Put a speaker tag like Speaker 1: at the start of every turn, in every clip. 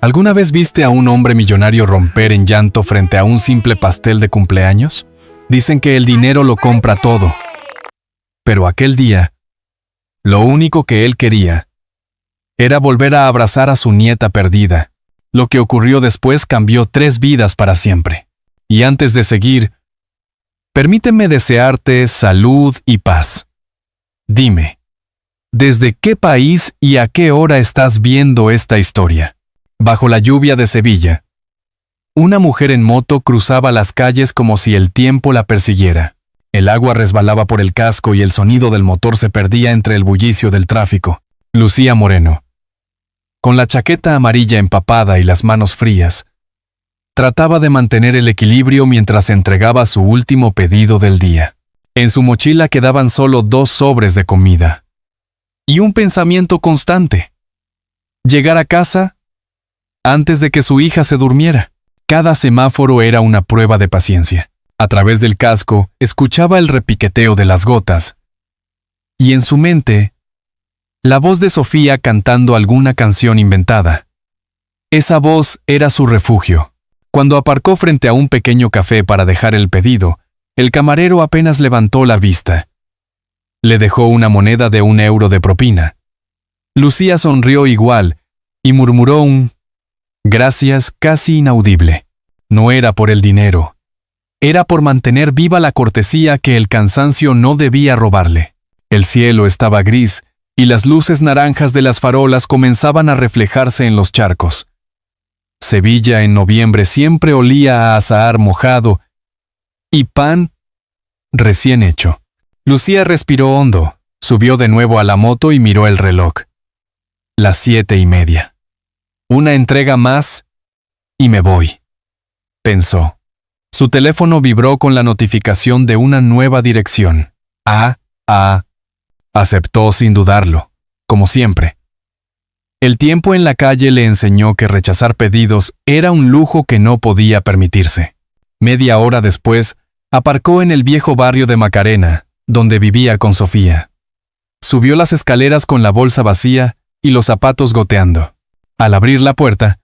Speaker 1: ¿Alguna vez viste a un hombre millonario romper en llanto frente a un simple pastel de cumpleaños? Dicen que el dinero lo compra todo. Pero aquel día, lo único que él quería era volver a abrazar a su nieta perdida. Lo que ocurrió después cambió 3 vidas para siempre. Y antes de seguir, permíteme desearte salud y paz. Dime, ¿desde qué país y a qué hora estás viendo esta historia? Bajo la lluvia de Sevilla, una mujer en moto cruzaba las calles como si el tiempo la persiguiera. El agua resbalaba por el casco y el sonido del motor se perdía entre el bullicio del tráfico. Lucía Moreno, con la chaqueta amarilla empapada y las manos frías, trataba de mantener el equilibrio mientras entregaba su último pedido del día. En su mochila quedaban solo 2 sobres de comida. Y un pensamiento constante: llegar a casa antes de que su hija se durmiera. Cada semáforo era una prueba de paciencia. A través del casco escuchaba el repiqueteo de las gotas. Y en su mente, la voz de Sofía cantando alguna canción inventada. Esa voz era su refugio. Cuando aparcó frente a un pequeño café para dejar el pedido, el camarero apenas levantó la vista. Le dejó una moneda de 1 euro de propina. Lucía sonrió igual y murmuró un gracias casi inaudible. No era por el dinero. Era por mantener viva la cortesía que el cansancio no debía robarle. El cielo estaba gris y las luces naranjas de las farolas comenzaban a reflejarse en los charcos. Sevilla en noviembre siempre olía a azahar mojado y pan recién hecho. Lucía respiró hondo, subió de nuevo a la moto y miró el reloj. Las 7:30. Una entrega más y me voy, pensó. Su teléfono vibró con la notificación de una nueva dirección. Aceptó sin dudarlo, como siempre. El tiempo en la calle le enseñó que rechazar pedidos era un lujo que no podía permitirse. Media hora después, aparcó en el viejo barrio de Macarena, donde vivía con Sofía. Subió las escaleras con la bolsa vacía y los zapatos goteando. Al abrir la puerta,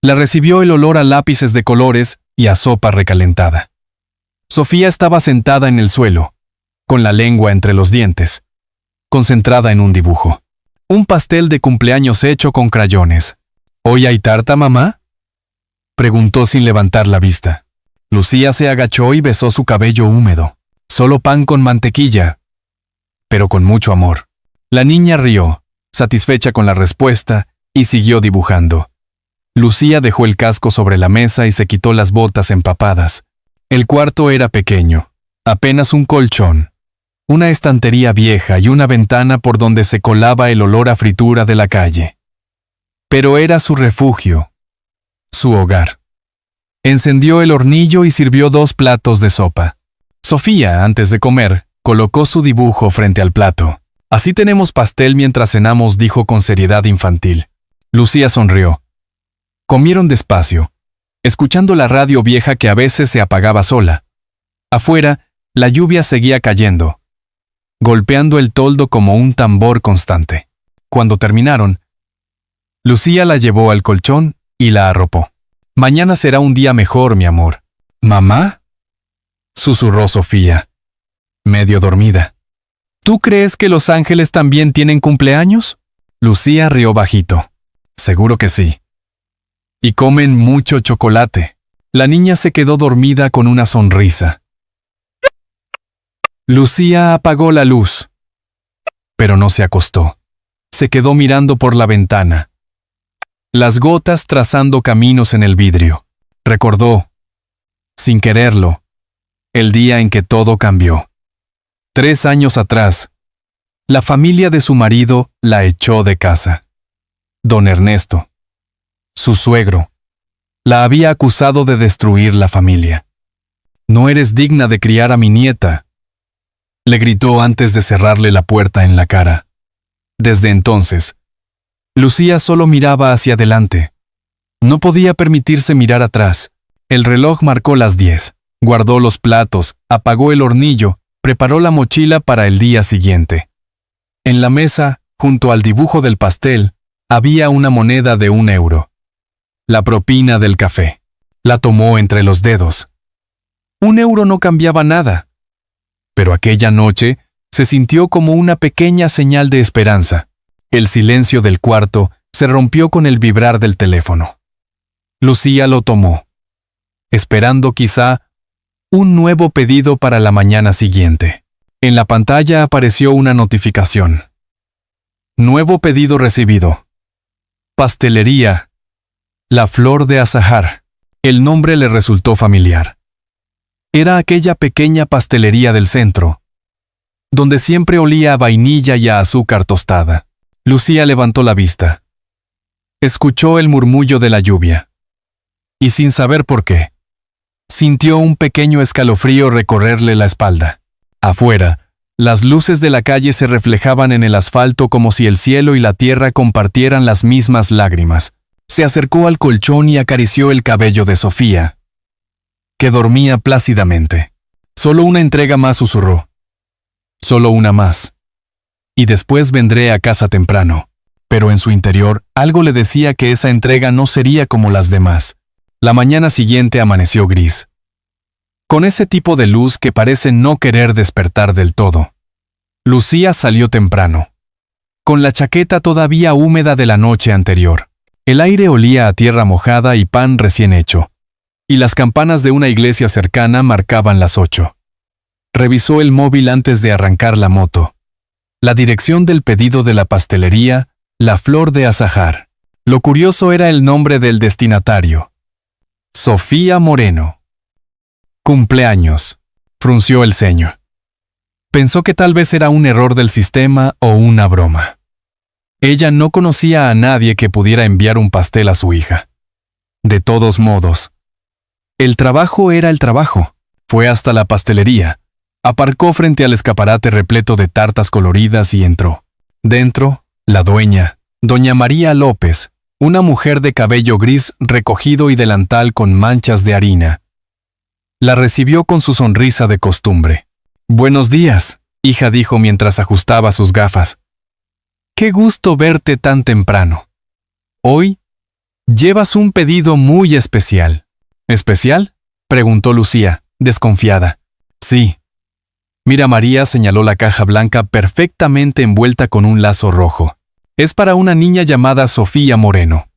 Speaker 1: la recibió el olor a lápices de colores y a sopa recalentada. Sofía estaba sentada en el suelo, con la lengua entre los dientes, concentrada en un dibujo. Un pastel de cumpleaños hecho con crayones. ¿Hoy hay tarta, mamá?, preguntó sin levantar la vista. Lucía se agachó y besó su cabello húmedo. Solo pan con mantequilla, pero con mucho amor. La niña rió, satisfecha con la respuesta, y siguió dibujando. Lucía dejó el casco sobre la mesa y se quitó las botas empapadas. El cuarto era pequeño, apenas un colchón, una estantería vieja y una ventana por donde se colaba el olor a fritura de la calle. Pero era su refugio, su hogar. Encendió el hornillo y sirvió 2 platos de sopa. Sofía, antes de comer, colocó su dibujo frente al plato. Así tenemos pastel mientras cenamos, dijo con seriedad infantil. Lucía sonrió. Comieron despacio, escuchando la radio vieja que a veces se apagaba sola. Afuera, la lluvia seguía cayendo, golpeando el toldo como un tambor constante. Cuando terminaron, Lucía la llevó al colchón y la arropó. Mañana será un día mejor, mi amor. ¿Mamá?, susurró Sofía, medio dormida. ¿Tú crees que los ángeles también tienen cumpleaños? Lucía rió bajito. Seguro que sí. Y comen mucho chocolate. La niña se quedó dormida con una sonrisa. Lucía apagó la luz, pero no se acostó. Se quedó mirando por la ventana, las gotas trazando caminos en el vidrio. Recordó, sin quererlo, el día en que todo cambió. 3 años atrás, la familia de su marido la echó de casa. Don Ernesto, su suegro, la había acusado de destruir la familia. «No eres digna de criar a mi nieta», le gritó antes de cerrarle la puerta en la cara. Desde entonces, Lucía solo miraba hacia adelante. No podía permitirse mirar atrás. El reloj marcó las 10. Guardó los platos, apagó el hornillo, preparó la mochila para el día siguiente. En la mesa, junto al dibujo del pastel, había una moneda de 1 euro. La propina del café. La tomó entre los dedos. 1 euro no cambiaba nada. Pero aquella noche se sintió como una pequeña señal de esperanza. El silencio del cuarto se rompió con el vibrar del teléfono. Lucía lo tomó, esperando quizá un nuevo pedido para la mañana siguiente. En la pantalla apareció una notificación. Nuevo pedido recibido. Pastelería La Flor de Azahar. El nombre le resultó familiar. Era aquella pequeña pastelería del centro, donde siempre olía a vainilla y a azúcar tostada. Lucía levantó la vista. Escuchó el murmullo de la lluvia. Y sin saber por qué, sintió un pequeño escalofrío recorrerle la espalda. Afuera, las luces de la calle se reflejaban en el asfalto como si el cielo y la tierra compartieran las mismas lágrimas. Se acercó al colchón y acarició el cabello de Sofía, que dormía plácidamente. Solo una entrega más, susurró. Solo una más. Y después vendré a casa temprano. Pero en su interior, algo le decía que esa entrega no sería como las demás. La mañana siguiente amaneció gris, con ese tipo de luz que parece no querer despertar del todo. Lucía salió temprano, con la chaqueta todavía húmeda de la noche anterior. El aire olía a tierra mojada y pan recién hecho, y las campanas de una iglesia cercana marcaban las 8. Revisó el móvil antes de arrancar la moto. La dirección del pedido de la pastelería, La Flor de Azahar. Lo curioso era el nombre del destinatario. Sofía Moreno. Cumpleaños. Frunció el ceño. Pensó que tal vez era un error del sistema o una broma. Ella no conocía a nadie que pudiera enviar un pastel a su hija. De todos modos, el trabajo era el trabajo. Fue hasta la pastelería. Aparcó frente al escaparate repleto de tartas coloridas y entró. Dentro, la dueña, doña María López, una mujer de cabello gris recogido y delantal con manchas de harina. La recibió con su sonrisa de costumbre. «Buenos días», hija, dijo mientras ajustaba sus gafas. «Qué gusto verte tan temprano. Hoy llevas un pedido muy especial». «¿Especial?», preguntó Lucía, desconfiada. «Sí». Mira, María señaló la caja blanca perfectamente envuelta con un lazo rojo. Es para una niña llamada Sofía Moreno.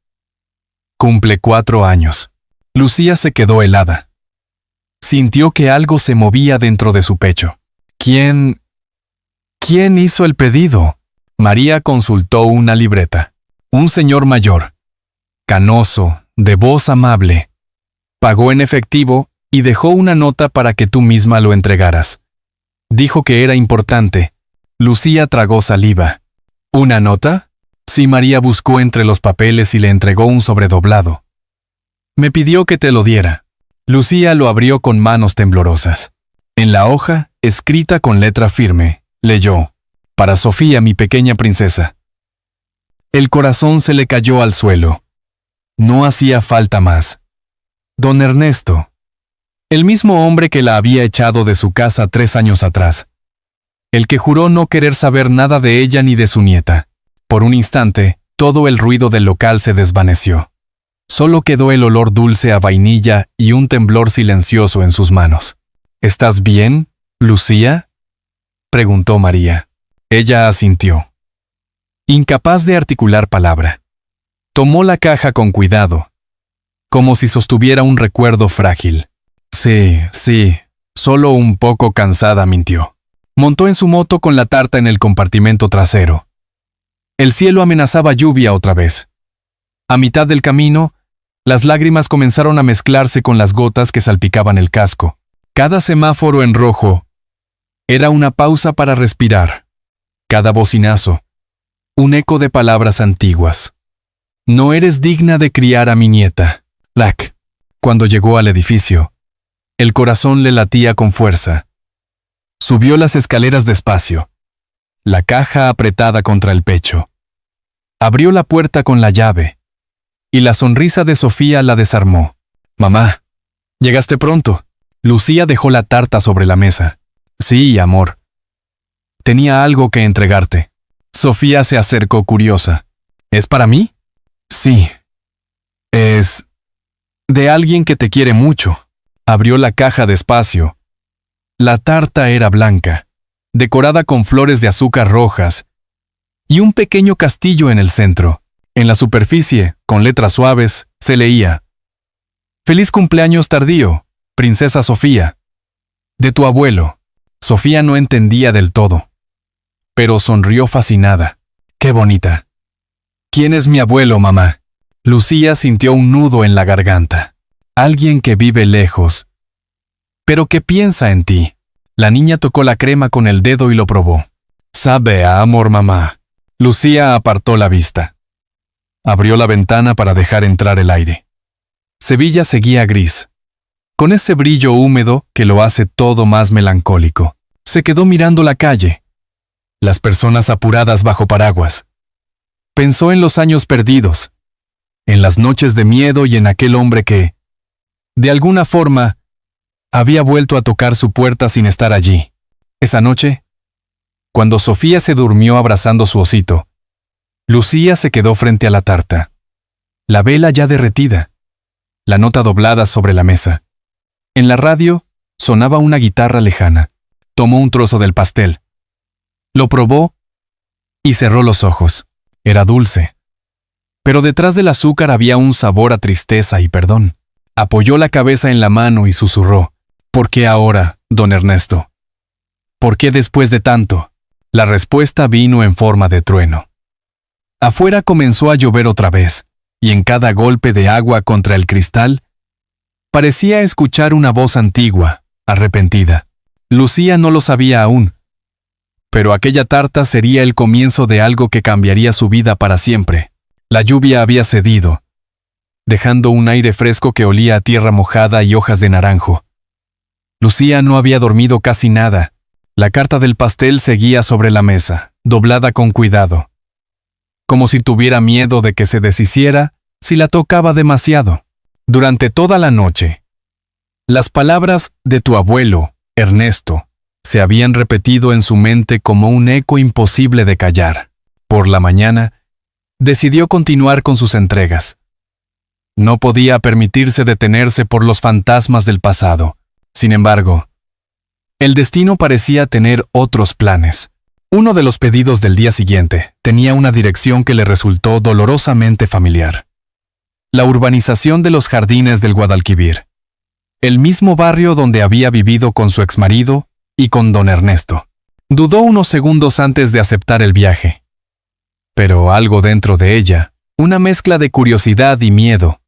Speaker 1: Cumple 4 años. Lucía se quedó helada. Sintió que algo se movía dentro de su pecho. ¿Quién hizo el pedido? María consultó una libreta. Un señor mayor, canoso, de voz amable. Pagó en efectivo y dejó una nota para que tú misma lo entregaras. Dijo que era importante. Lucía tragó saliva. ¿Una nota? Sí, María buscó entre los papeles y le entregó un sobredoblado. Me pidió que te lo diera. Lucía lo abrió con manos temblorosas. En la hoja, escrita con letra firme, leyó: «Para Sofía, mi pequeña princesa». El corazón se le cayó al suelo. No hacía falta más. Don Ernesto, el mismo hombre que la había echado de su casa 3 años atrás, el que juró no querer saber nada de ella ni de su nieta. Por un instante, todo el ruido del local se desvaneció. Solo quedó el olor dulce a vainilla y un temblor silencioso en sus manos. ¿Estás bien, Lucía?, preguntó María. Ella asintió, incapaz de articular palabra. Tomó la caja con cuidado, como si sostuviera un recuerdo frágil. Sí, solo un poco cansada, mintió. Montó en su moto con la tarta en el compartimento trasero. El cielo amenazaba lluvia otra vez. A mitad del camino, las lágrimas comenzaron a mezclarse con las gotas que salpicaban el casco. Cada semáforo en rojo era una pausa para respirar. Cada bocinazo, un eco de palabras antiguas. No eres digna de criar a mi nieta. Lac. Cuando llegó al edificio, el corazón le latía con fuerza. Subió las escaleras despacio, la caja apretada contra el pecho. Abrió la puerta con la llave, y la sonrisa de Sofía la desarmó. «Mamá, llegaste pronto». Lucía dejó la tarta sobre la mesa. «Sí, amor. Tenía algo que entregarte». Sofía se acercó curiosa. «¿Es para mí?» «Sí». Es de alguien que te quiere mucho. Abrió la caja despacio. La tarta era blanca, decorada con flores de azúcar rojas, y un pequeño castillo en el centro. En la superficie, con letras suaves, se leía: Feliz cumpleaños tardío, princesa Sofía. De tu abuelo. Sofía no entendía del todo, pero sonrió fascinada. ¡Qué bonita! ¿Quién es mi abuelo, mamá? Lucía sintió un nudo en la garganta. Alguien que vive lejos, pero que piensa en ti. La niña tocó la crema con el dedo y lo probó. Sabe a amor, mamá. Lucía apartó la vista. Abrió la ventana para dejar entrar el aire. Sevilla seguía gris, con ese brillo húmedo que lo hace todo más melancólico. Se quedó mirando la calle, las personas apuradas bajo paraguas. Pensó en los años perdidos, en las noches de miedo y en aquel hombre que, de alguna forma, había vuelto a tocar su puerta sin estar allí. Esa noche, cuando Sofía se durmió abrazando su osito, Lucía se quedó frente a la tarta. La vela ya derretida, la nota doblada sobre la mesa. En la radio sonaba una guitarra lejana. Tomó un trozo del pastel. Lo probó y cerró los ojos. Era dulce. Pero detrás del azúcar había un sabor a tristeza y perdón. Apoyó la cabeza en la mano y susurró: ¿Por qué ahora, don Ernesto? ¿Por qué después de tanto? La respuesta vino en forma de trueno. Afuera comenzó a llover otra vez, y en cada golpe de agua contra el cristal, parecía escuchar una voz antigua, arrepentida. Lucía no lo sabía aún, pero aquella tarta sería el comienzo de algo que cambiaría su vida para siempre. La lluvia había cedido, dejando un aire fresco que olía a tierra mojada y hojas de naranjo. Lucía no había dormido casi nada. La carta del pastel seguía sobre la mesa, doblada con cuidado, como si tuviera miedo de que se deshiciera si la tocaba demasiado. Durante toda la noche, las palabras de tu abuelo, Ernesto, se habían repetido en su mente como un eco imposible de callar. Por la mañana, decidió continuar con sus entregas. No podía permitirse detenerse por los fantasmas del pasado. Sin embargo, el destino parecía tener otros planes. Uno de los pedidos del día siguiente tenía una dirección que le resultó dolorosamente familiar. La urbanización de los Jardines del Guadalquivir. El mismo barrio donde había vivido con su exmarido y con don Ernesto. Dudó unos segundos antes de aceptar el viaje. Pero algo dentro de ella, una mezcla de curiosidad y miedo,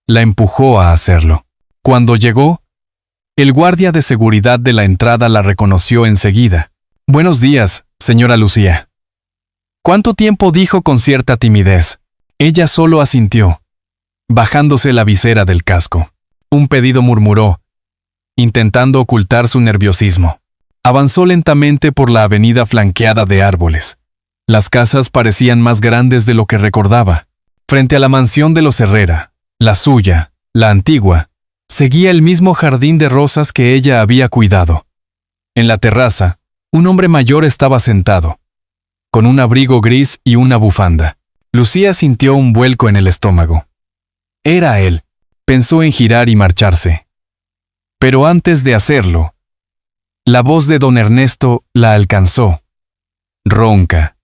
Speaker 1: la empujó a hacerlo. Cuando llegó, el guardia de seguridad de la entrada la reconoció enseguida. Buenos días, señora Lucía. ¿Cuánto tiempo? Dijo con cierta timidez. Ella solo asintió, bajándose la visera del casco. Un pedido, murmuró, intentando ocultar su nerviosismo. Avanzó lentamente por la avenida flanqueada de árboles. Las casas parecían más grandes de lo que recordaba. Frente a la mansión de los Herrera, la suya, la antigua, seguía el mismo jardín de rosas que ella había cuidado. En la terraza, un hombre mayor estaba sentado, con un abrigo gris y una bufanda. Lucía sintió un vuelco en el estómago. Era él. Pensó en girar y marcharse. Pero antes de hacerlo, la voz de don Ernesto la alcanzó. Ronca.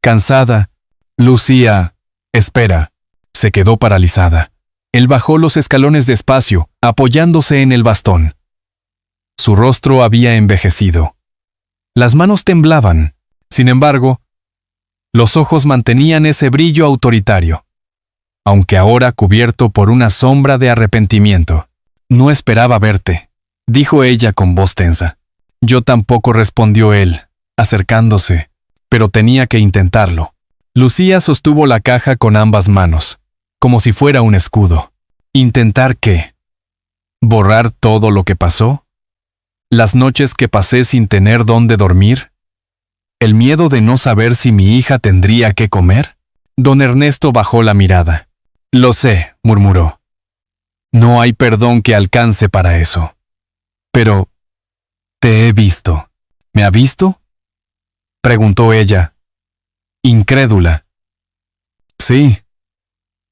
Speaker 1: Cansada, Lucía, espera. Se quedó paralizada. Él bajó los escalones despacio, apoyándose en el bastón. Su rostro había envejecido. Las manos temblaban. Sin embargo, los ojos mantenían ese brillo autoritario, aunque ahora cubierto por una sombra de arrepentimiento. No esperaba verte, dijo ella con voz tensa. Yo tampoco, respondió él, acercándose, pero tenía que intentarlo. Lucía sostuvo la caja con ambas manos, como si fuera un escudo. ¿Intentar qué? ¿Borrar todo lo que pasó? ¿Las noches que pasé sin tener dónde dormir? ¿El miedo de no saber si mi hija tendría que comer? Don Ernesto bajó la mirada. Lo sé, murmuró. No hay perdón que alcance para eso. Pero, te he visto. ¿Me ha visto? Preguntó ella, incrédula. Sí.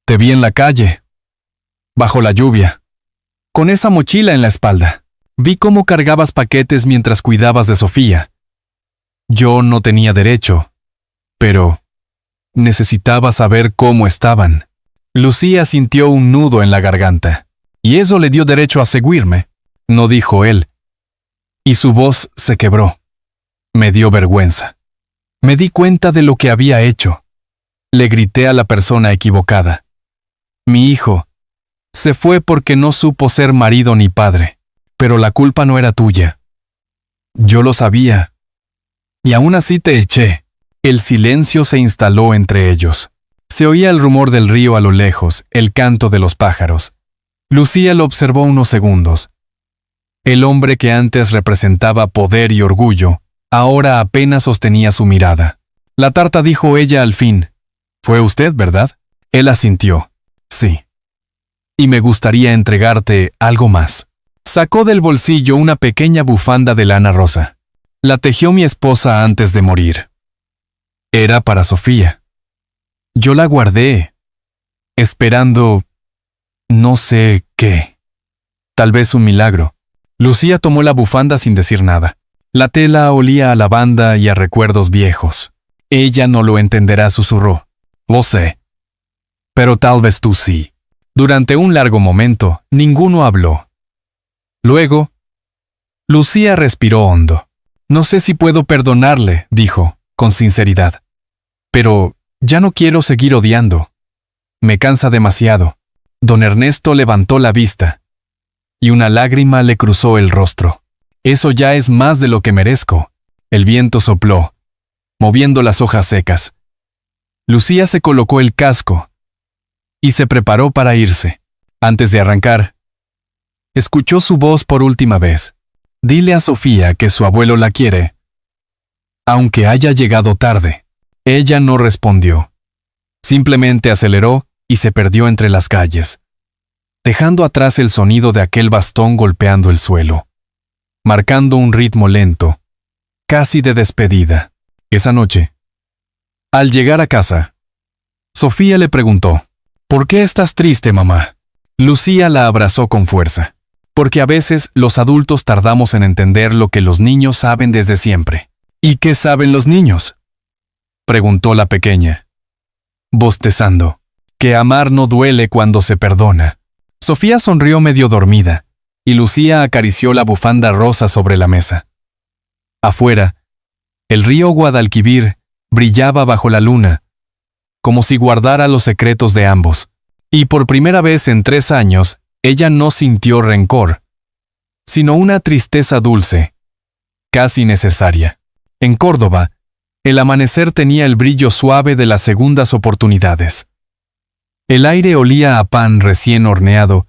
Speaker 1: Te vi en la calle, bajo la lluvia, con esa mochila en la espalda. Vi cómo cargabas paquetes mientras cuidabas de Sofía. Yo no tenía derecho, pero necesitaba saber cómo estaban. Lucía sintió un nudo en la garganta, y eso le dio derecho a seguirme, no dijo él. Y su voz se quebró. Me dio vergüenza. Me di cuenta de lo que había hecho. Le grité a la persona equivocada. Mi hijo se fue porque no supo ser marido ni padre, pero la culpa no era tuya. Yo lo sabía. Y aún así te eché. El silencio se instaló entre ellos. Se oía el rumor del río a lo lejos, el canto de los pájaros. Lucía lo observó unos segundos. El hombre que antes representaba poder y orgullo, ahora apenas sostenía su mirada. La tarta, dijo ella al fin. Fue usted, ¿verdad? Él asintió. Sí. Y me gustaría entregarte algo más. Sacó del bolsillo una pequeña bufanda de lana rosa. La tejió mi esposa antes de morir. Era para Sofía. Yo la guardé, esperando no sé qué. Tal vez un milagro. Lucía tomó la bufanda sin decir nada. La tela olía a lavanda y a recuerdos viejos. Ella no lo entenderá, susurró. Lo sé. Pero tal vez tú sí. Durante un largo momento, ninguno habló. Luego, Lucía respiró hondo. No sé si puedo perdonarle, dijo, con sinceridad. Pero ya no quiero seguir odiando. Me cansa demasiado. Don Ernesto levantó la vista, y una lágrima le cruzó el rostro. Eso ya es más de lo que merezco. El viento sopló, moviendo las hojas secas. Lucía se colocó el casco y se preparó para irse. Antes de arrancar, escuchó su voz por última vez. Dile a Sofía que su abuelo la quiere, aunque haya llegado tarde. Ella no respondió. Simplemente aceleró y se perdió entre las calles, dejando atrás el sonido de aquel bastón golpeando el suelo, marcando un ritmo lento, casi de despedida. Esa noche, al llegar a casa, Sofía le preguntó, ¿por qué estás triste, mamá? Lucía la abrazó con fuerza. Porque a veces los adultos tardamos en entender lo que los niños saben desde siempre. ¿Y qué saben los niños?, preguntó la pequeña, bostezando. Que amar no duele cuando se perdona. Sofía sonrió medio dormida, y Lucía acarició la bufanda rosa sobre la mesa. Afuera, el río Guadalquivir brillaba bajo la luna, como si guardara los secretos de ambos. Y por primera vez en 3 años, ella no sintió rencor, sino una tristeza dulce, casi necesaria. En Córdoba, el amanecer tenía el brillo suave de las segundas oportunidades. El aire olía a pan recién horneado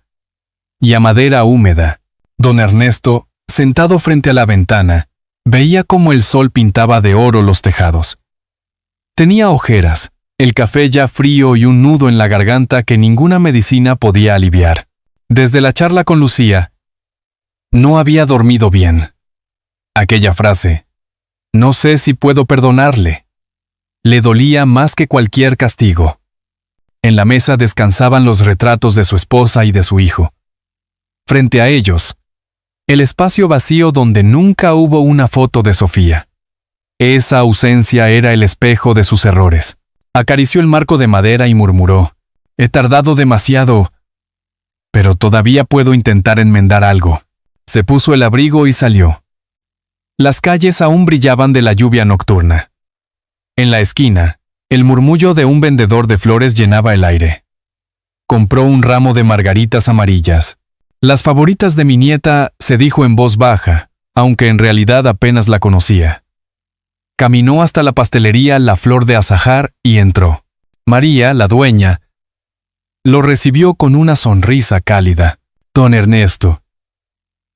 Speaker 1: y a madera húmeda. Don Ernesto, sentado frente a la ventana, veía cómo el sol pintaba de oro los tejados. Tenía ojeras, el café ya frío y un nudo en la garganta que ninguna medicina podía aliviar. Desde la charla con Lucía, no había dormido bien. Aquella frase, no sé si puedo perdonarle, le dolía más que cualquier castigo. En la mesa descansaban los retratos de su esposa y de su hijo. Frente a ellos, el espacio vacío donde nunca hubo una foto de Sofía. Esa ausencia era el espejo de sus errores. Acarició el marco de madera y murmuró, he tardado demasiado, pero todavía puedo intentar enmendar algo. Se puso el abrigo y salió. Las calles aún brillaban de la lluvia nocturna. En la esquina, el murmullo de un vendedor de flores llenaba el aire. Compró un ramo de margaritas amarillas. Las favoritas de mi nieta, se dijo en voz baja, aunque en realidad apenas la conocía. Caminó hasta la pastelería La Flor de Azahar y entró. María, la dueña, lo recibió con una sonrisa cálida. Don Ernesto.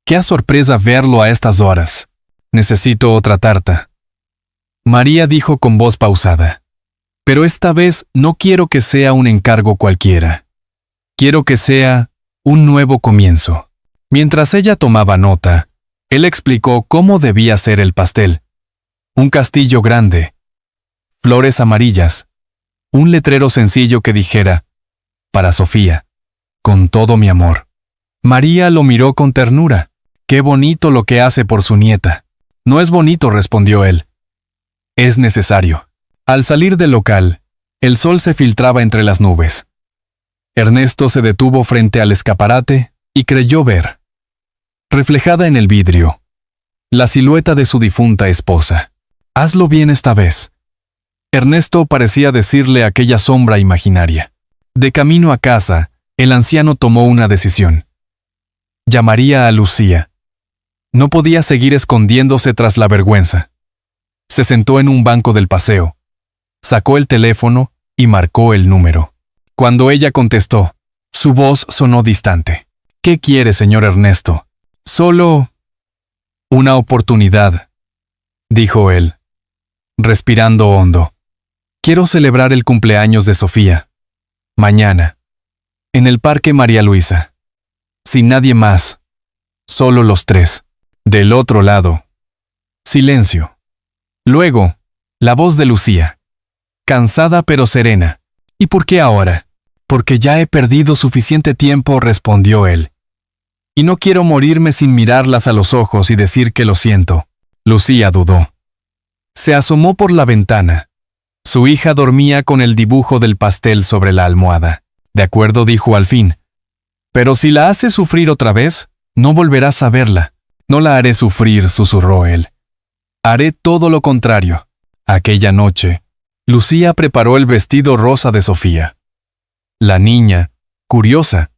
Speaker 1: Qué sorpresa verlo a estas horas. Necesito otra tarta. María dijo con voz pausada. Pero esta vez no quiero que sea un encargo cualquiera. Quiero que sea un nuevo comienzo. Mientras ella tomaba nota, él explicó cómo debía ser el pastel. Un castillo grande, flores amarillas, un letrero sencillo que dijera, para Sofía, con todo mi amor. María lo miró con ternura. Qué bonito lo que hace por su nieta. No es bonito, respondió él. Es necesario. Al salir del local, el sol se filtraba entre las nubes. Ernesto se detuvo frente al escaparate y creyó ver, reflejada en el vidrio, la silueta de su difunta esposa. Hazlo bien esta vez. Ernesto parecía decirle a aquella sombra imaginaria. De camino a casa, el anciano tomó una decisión. Llamaría a Lucía. No podía seguir escondiéndose tras la vergüenza. Se sentó en un banco del paseo, sacó el teléfono y marcó el número. Cuando ella contestó, su voz sonó distante. ¿Qué quiere, señor Ernesto? Solo una oportunidad, dijo él, respirando hondo. Quiero celebrar el cumpleaños de Sofía. Mañana, en el Parque María Luisa. Sin nadie más. Solo los tres. Del otro lado. Silencio. Luego, la voz de Lucía. Cansada pero serena. ¿Y por qué ahora? Porque ya he perdido suficiente tiempo, respondió él. Y no quiero morirme sin mirarlas a los ojos y decir que lo siento. Lucía dudó. Se asomó por la ventana. Su hija dormía con el dibujo del pastel sobre la almohada. De acuerdo, dijo al fin. Pero si la hace sufrir otra vez, no volverás a verla. No la haré sufrir, susurró él. Haré todo lo contrario. Aquella noche, Lucía preparó el vestido rosa de Sofía. La niña, curiosa,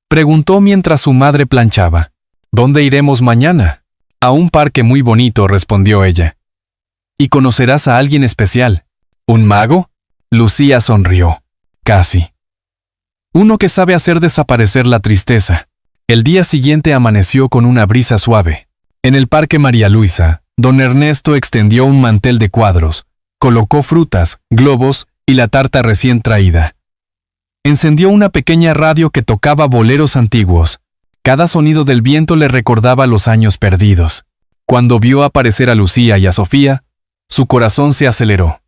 Speaker 1: preguntó mientras su madre planchaba. ¿Dónde iremos mañana? A un parque muy bonito, respondió ella. Y conocerás a alguien especial. ¿Un mago? Lucía sonrió. Casi. Uno que sabe hacer desaparecer la tristeza. El día siguiente amaneció con una brisa suave. En el Parque María Luisa, don Ernesto extendió un mantel de cuadros, colocó frutas, globos y la tarta recién traída. Encendió una pequeña radio que tocaba boleros antiguos. Cada sonido del viento le recordaba los años perdidos. Cuando vio aparecer a Lucía y a Sofía, su corazón se aceleró.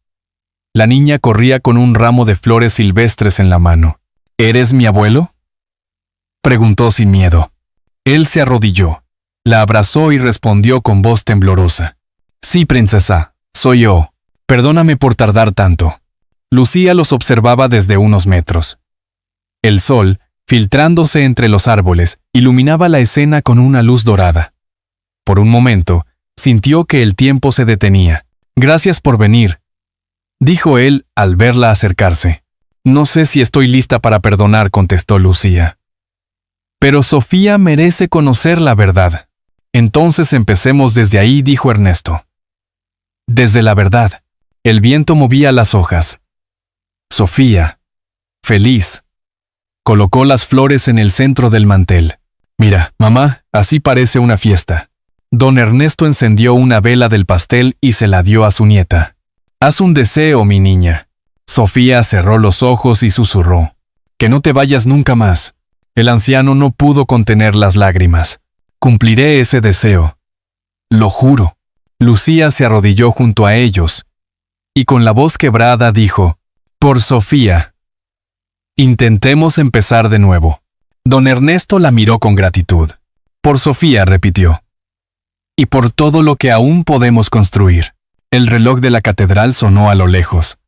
Speaker 1: La niña corría con un ramo de flores silvestres en la mano. ¿Eres mi abuelo?, preguntó sin miedo. Él se arrodilló, la abrazó y respondió con voz temblorosa. Sí, princesa, soy yo. Perdóname por tardar tanto. Lucía los observaba desde unos metros. El sol, filtrándose entre los árboles, iluminaba la escena con una luz dorada. Por un momento, sintió que el tiempo se detenía. Gracias por venir, dijo él al verla acercarse. No sé si estoy lista para perdonar, contestó Lucía. Pero Sofía merece conocer la verdad. Entonces empecemos desde ahí, dijo Ernesto. Desde la verdad. El viento movía las hojas. Sofía, feliz, colocó las flores en el centro del mantel. Mira, mamá, así parece una fiesta. Don Ernesto encendió una vela del pastel y se la dio a su nieta. Haz un deseo, mi niña. Sofía cerró los ojos y susurró. Que no te vayas nunca más. El anciano no pudo contener las lágrimas. Cumpliré ese deseo. Lo juro. Lucía se arrodilló junto a ellos y con la voz quebrada dijo, por Sofía. Intentemos empezar de nuevo. Don Ernesto la miró con gratitud. Por Sofía, repitió. Y por todo lo que aún podemos construir. El reloj de la catedral sonó a lo lejos.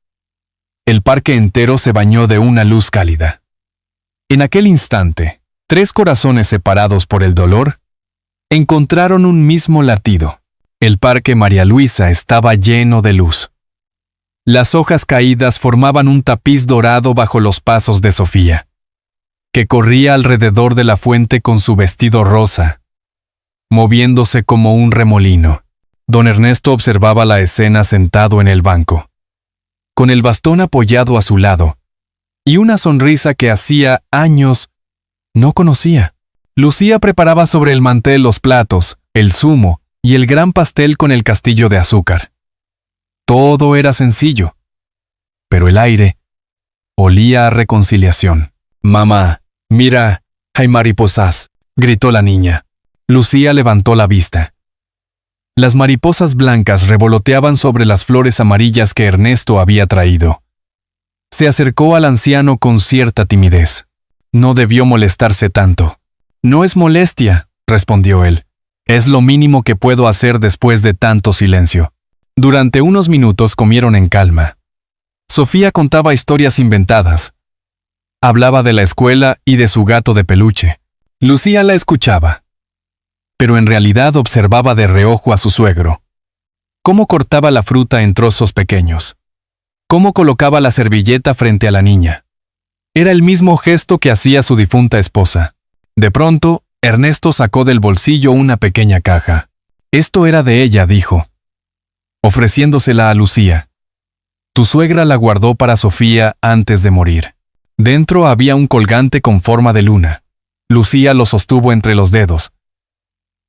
Speaker 1: El parque entero se bañó de una luz cálida. En aquel instante, tres corazones separados por el dolor encontraron un mismo latido. El Parque María Luisa estaba lleno de luz. Las hojas caídas formaban un tapiz dorado bajo los pasos de Sofía, que corría alrededor de la fuente con su vestido rosa, moviéndose como un remolino. Don Ernesto observaba la escena sentado en el banco, con el bastón apoyado a su lado, y una sonrisa que hacía años no conocía. Lucía preparaba sobre el mantel los platos, el zumo y el gran pastel con el castillo de azúcar. Todo era sencillo, pero el aire olía a reconciliación. Mamá, mira, hay mariposas, gritó la niña. Lucía levantó la vista. Las mariposas blancas revoloteaban sobre las flores amarillas que Ernesto había traído. Se acercó al anciano con cierta timidez. No debió molestarse tanto. No es molestia, respondió él. Es lo mínimo que puedo hacer después de tanto silencio. Durante unos minutos comieron en calma. Sofía contaba historias inventadas. Hablaba de la escuela y de su gato de peluche. Lucía la escuchaba. Pero en realidad observaba de reojo a su suegro. Cómo cortaba la fruta en trozos pequeños. Cómo colocaba la servilleta frente a la niña. Era el mismo gesto que hacía su difunta esposa. De pronto, Ernesto sacó del bolsillo una pequeña caja. Esto era de ella, dijo, ofreciéndosela a Lucía. Tu suegra la guardó para Sofía antes de morir. Dentro había un colgante con forma de luna. Lucía lo sostuvo entre los dedos,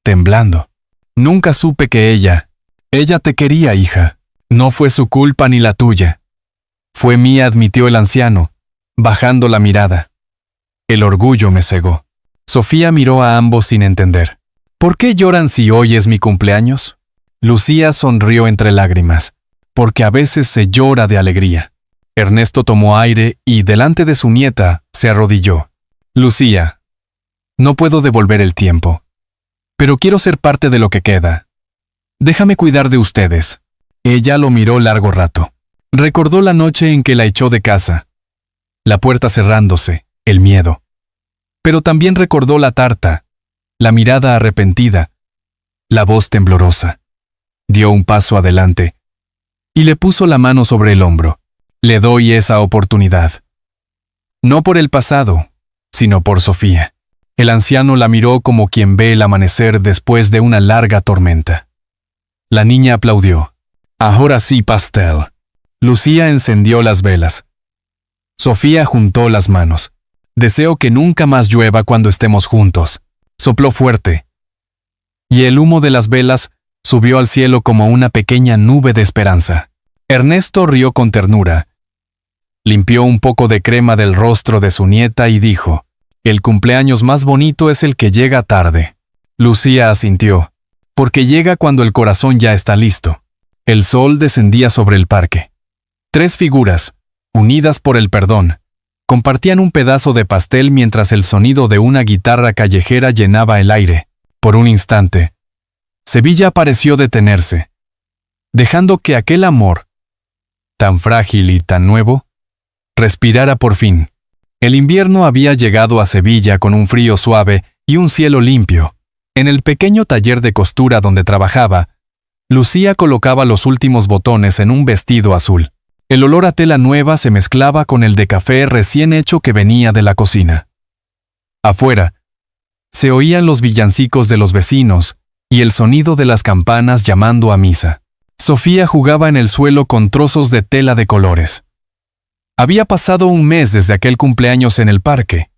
Speaker 1: temblando. Nunca supe que ella te quería, hija. No fue su culpa ni la tuya. Fue mía, admitió el anciano, bajando la mirada. El orgullo me cegó. Sofía miró a ambos sin entender. ¿Por qué lloran si hoy es mi cumpleaños? Lucía sonrió entre lágrimas, porque a veces se llora de alegría. Ernesto tomó aire y, delante de su nieta, se arrodilló. Lucía, no puedo devolver el tiempo, pero quiero ser parte de lo que queda. Déjame cuidar de ustedes. Ella lo miró largo rato. Recordó la noche en que la echó de casa. La puerta cerrándose, el miedo. Pero también recordó la tarta, la mirada arrepentida, la voz temblorosa. Dio un paso adelante y le puso la mano sobre el hombro. Le doy esa oportunidad. No por el pasado, sino por Sofía. El anciano la miró como quien ve el amanecer después de una larga tormenta. La niña aplaudió. Ahora sí, pastel. Lucía encendió las velas. Sofía juntó las manos. Deseo que nunca más llueva cuando estemos juntos. Sopló fuerte. Y el humo de las velas subió al cielo como una pequeña nube de esperanza. Ernesto rió con ternura. Limpió un poco de crema del rostro de su nieta y dijo, el cumpleaños más bonito es el que llega tarde. Lucía asintió, porque llega cuando el corazón ya está listo. El sol descendía sobre el parque. 3 figuras, unidas por el perdón, compartían un pedazo de pastel mientras el sonido de una guitarra callejera llenaba el aire. Por un instante, Sevilla pareció detenerse, dejando que aquel amor, tan frágil y tan nuevo, respirara por fin. El invierno había llegado a Sevilla con un frío suave y un cielo limpio. En el pequeño taller de costura donde trabajaba, Lucía colocaba los últimos botones en un vestido azul. El olor a tela nueva se mezclaba con el de café recién hecho que venía de la cocina. Afuera, se oían los villancicos de los vecinos y el sonido de las campanas llamando a misa. Sofía jugaba en el suelo con trozos de tela de colores. Había pasado un mes desde aquel cumpleaños en el parque.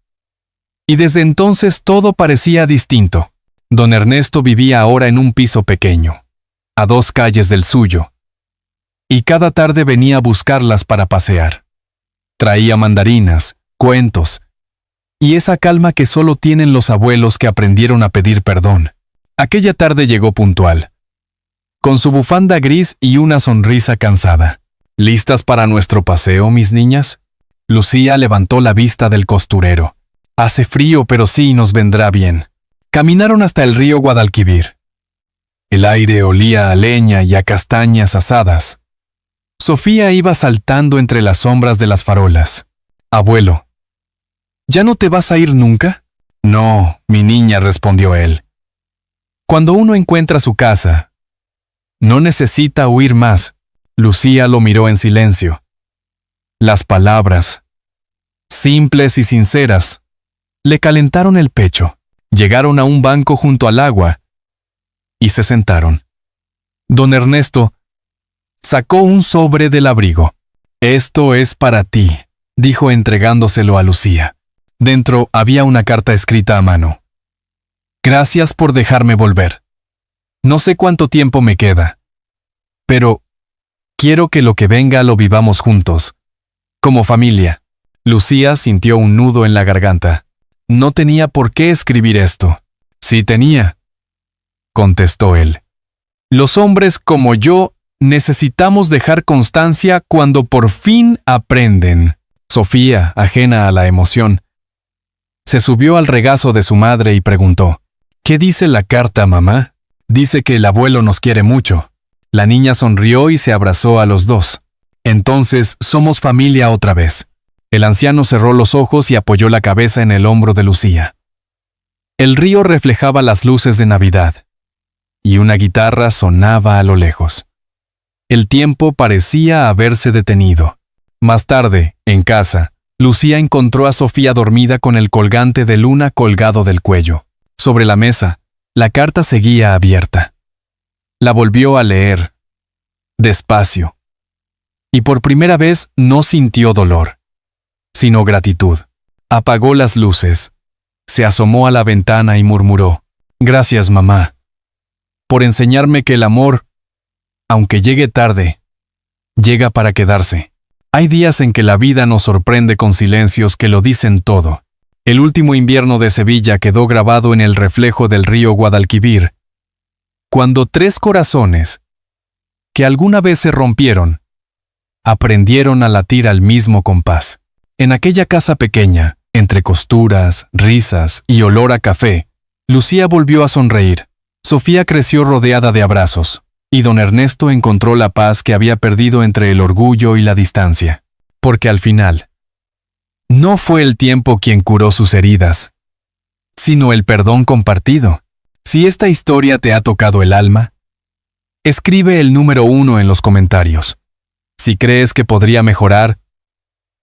Speaker 1: Y desde entonces todo parecía distinto. Don Ernesto vivía ahora en un piso pequeño, a 2 calles del suyo. Y cada tarde venía a buscarlas para pasear. Traía mandarinas, cuentos, y esa calma que solo tienen los abuelos que aprendieron a pedir perdón. Aquella tarde llegó puntual, con su bufanda gris y una sonrisa cansada. ¿Listas para nuestro paseo, mis niñas? Lucía levantó la vista del costurero. Hace frío, pero sí nos vendrá bien. Caminaron hasta el río Guadalquivir. El aire olía a leña y a castañas asadas. Sofía iba saltando entre las sombras de las farolas. Abuelo, ¿ya no te vas a ir nunca? No, mi niña, respondió él. Cuando uno encuentra su casa, no necesita huir más. Lucía lo miró en silencio. Las palabras, simples y sinceras, le calentaron el pecho. Llegaron a un banco junto al agua y se sentaron. Don Ernesto sacó un sobre del abrigo. Esto es para ti, dijo entregándoselo a Lucía. Dentro había una carta escrita a mano. Gracias por dejarme volver. No sé cuánto tiempo me queda, pero quiero que lo que venga lo vivamos juntos, como familia. Lucía sintió un nudo en la garganta. No tenía por qué escribir esto. Sí tenía, contestó él. Los hombres como yo necesitamos dejar constancia cuando por fin aprenden. Sofía, ajena a la emoción, se subió al regazo de su madre y preguntó: ¿Qué dice la carta, mamá? Dice que el abuelo nos quiere mucho. La niña sonrió y se abrazó a los dos. Entonces somos familia otra vez. El anciano cerró los ojos y apoyó la cabeza en el hombro de Lucía. El río reflejaba las luces de Navidad, y una guitarra sonaba a lo lejos. El tiempo parecía haberse detenido. Más tarde, en casa, Lucía encontró a Sofía dormida con el colgante de luna colgado del cuello. Sobre la mesa, la carta seguía abierta. La volvió a leer, despacio, y por primera vez no sintió dolor, sino gratitud. Apagó las luces, se asomó a la ventana y murmuró: «Gracias, mamá, por enseñarme que el amor, aunque llegue tarde, llega para quedarse». Hay días en que la vida nos sorprende con silencios que lo dicen todo. El último invierno de Sevilla quedó grabado en el reflejo del río Guadalquivir, cuando tres corazones, que alguna vez se rompieron, aprendieron a latir al mismo compás. En aquella casa pequeña, entre costuras, risas y olor a café, Lucía volvió a sonreír. Sofía creció rodeada de abrazos, y don Ernesto encontró la paz que había perdido entre el orgullo y la distancia. Porque al final, no fue el tiempo quien curó sus heridas, sino el perdón compartido. Si esta historia te ha tocado el alma, escribe el número 1 en los comentarios. Si crees que podría mejorar,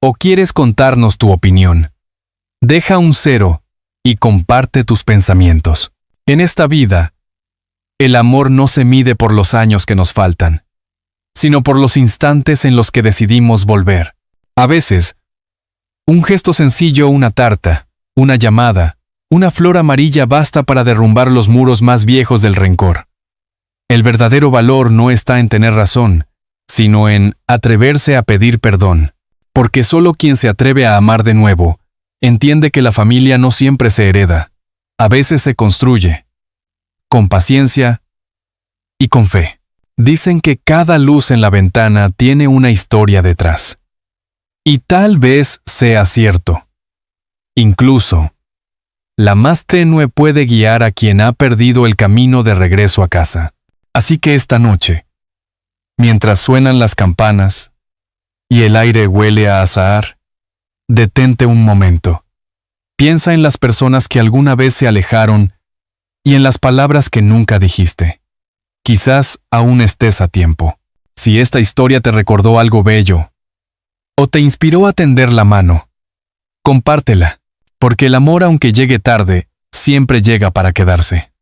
Speaker 1: o quieres contarnos tu opinión, deja un 0 y comparte tus pensamientos. En esta vida, el amor no se mide por los años que nos faltan, sino por los instantes en los que decidimos volver. A veces, un gesto sencillo, una tarta, una llamada, una flor amarilla basta para derrumbar los muros más viejos del rencor. El verdadero valor no está en tener razón, sino en atreverse a pedir perdón, porque solo quien se atreve a amar de nuevo entiende que la familia no siempre se hereda, a veces se construye, con paciencia y con fe. Dicen que cada luz en la ventana tiene una historia detrás. Y tal vez sea cierto. Incluso, la más tenue puede guiar a quien ha perdido el camino de regreso a casa. Así que esta noche, mientras suenan las campanas y el aire huele a azahar, detente un momento. Piensa en las personas que alguna vez se alejaron y en las palabras que nunca dijiste. Quizás aún estés a tiempo. Si esta historia te recordó algo bello o te inspiró a tender la mano, compártela, porque el amor, aunque llegue tarde, siempre llega para quedarse.